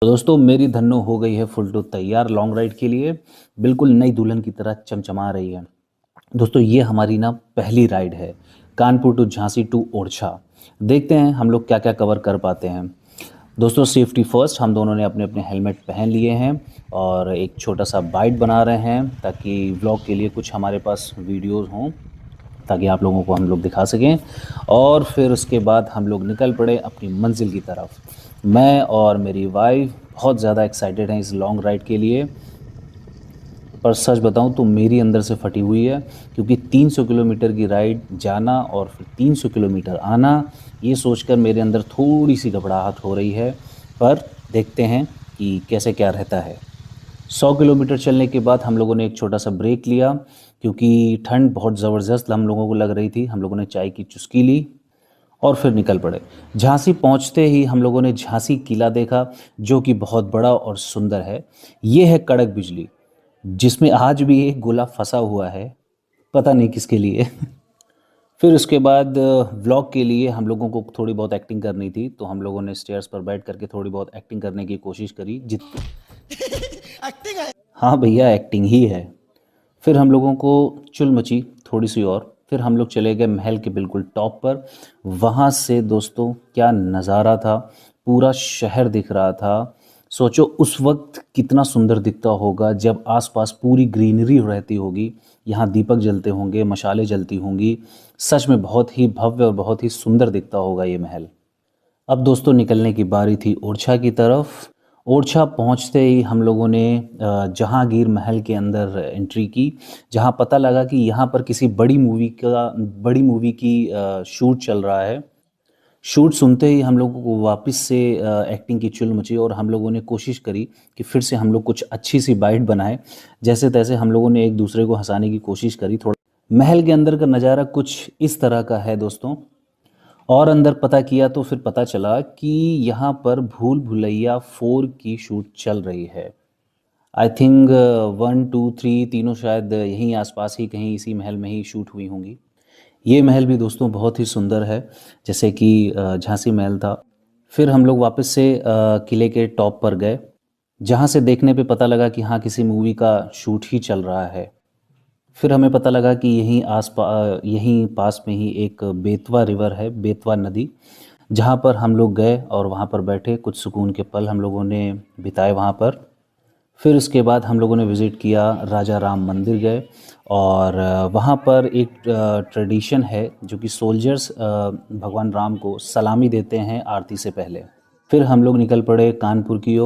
तो दोस्तों मेरी धन्नो हो गई है फुल टू तैयार लॉन्ग राइड के लिए। बिल्कुल नई दुल्हन की तरह चमचमा रही है। दोस्तों ये हमारी ना पहली राइड है, कानपुर टू झांसी टू ओरछा। देखते हैं हम लोग क्या क्या कवर कर पाते हैं। दोस्तों सेफ्टी फर्स्ट, हम दोनों ने अपने अपने हेलमेट पहन लिए हैं और एक छोटा सा बाइट बना रहे हैं ताकि व्लॉग के लिए कुछ हमारे पास वीडियोस हों, ताकि आप लोगों को हम लोग दिखा सकें। और फिर उसके बाद हम लोग निकल पड़े अपनी मंजिल की तरफ। मैं और मेरी वाइफ बहुत ज़्यादा एक्साइटेड हैं इस लॉन्ग राइड के लिए। पर सच बताऊं तो मेरी अंदर से फटी हुई है, क्योंकि 300 किलोमीटर की राइड जाना और फिर 300 किलोमीटर आना, ये सोचकर मेरे अंदर थोड़ी सी घबराहट हो रही है। पर देखते हैं कि कैसे क्या रहता है। 100 किलोमीटर चलने के बाद हम लोगों ने एक छोटा सा ब्रेक लिया, क्योंकि ठंड बहुत ज़बरदस्त हम लोगों को लग रही थी। हम लोगों ने चाय की चुस्की ली और फिर निकल पड़े। झांसी पहुंचते ही हम लोगों ने झांसी किला देखा, जो कि बहुत बड़ा और सुंदर है। ये है कड़क बिजली, जिसमें आज भी एक गोला फंसा हुआ है, पता नहीं किसके लिए। फिर उसके बाद व्लॉग के लिए हम लोगों को थोड़ी बहुत एक्टिंग करनी थी, तो हम लोगों ने स्टेयर्स पर बैठ करके थोड़ी बहुत एक्टिंग करने की कोशिश करी। एक्टिंग है। हाँ भैया, एक्टिंग ही है। फिर हम लोगों को चुल मची थोड़ी सी और फिर हम लोग चले गए महल के बिल्कुल टॉप पर। वहाँ से दोस्तों क्या नज़ारा था, पूरा शहर दिख रहा था। सोचो उस वक्त कितना सुंदर दिखता होगा जब आसपास पूरी ग्रीनरी रहती होगी, यहाँ दीपक जलते होंगे, मशालें जलती होंगी। सच में बहुत ही भव्य और बहुत ही सुंदर दिखता होगा ये महल। अब दोस्तों निकलने की बारी थी ओरछा की तरफ। ओरछा पहुंचते ही हम लोगों ने जहांगीर महल के अंदर एंट्री की, जहां पता लगा कि यहाँ पर किसी बड़ी मूवी की शूट चल रहा है। शूट सुनते ही हम लोगों को वापस से एक्टिंग की चुल मची और हम लोगों ने कोशिश करी कि फिर से हम लोग कुछ अच्छी सी बाइट बनाए। जैसे तैसे हम लोगों ने एक दूसरे को हंसाने की कोशिश करी। थोड़ा महल के अंदर का नज़ारा कुछ इस तरह का है दोस्तों। और अंदर पता किया तो फिर पता चला कि यहाँ पर भूल भुलैया 4 की शूट चल रही है। आई थिंक 1 2 3 तीनों शायद यहीं आसपास ही कहीं इसी महल में ही शूट हुई होंगी। ये महल भी दोस्तों बहुत ही सुंदर है, जैसे कि झांसी महल था। फिर हम लोग वापस से किले के टॉप पर गए, जहाँ से देखने पे पता लगा कि हाँ किसी मूवी का शूट ही चल रहा है। फिर हमें पता लगा कि यहीं पास में ही एक बेतवा रिवर है, बेतवा नदी, जहाँ पर हम लोग गए और वहाँ पर बैठे, कुछ सुकून के पल हम लोगों ने बिताए वहाँ पर। फिर उसके बाद हम लोगों ने विज़िट किया, राजा राम मंदिर गए। और वहाँ पर एक ट्रेडिशन है जो कि सोल्जर्स भगवान राम को सलामी देते हैं आरती से पहले। फिर हम लोग निकल पड़े कानपुर की ओर।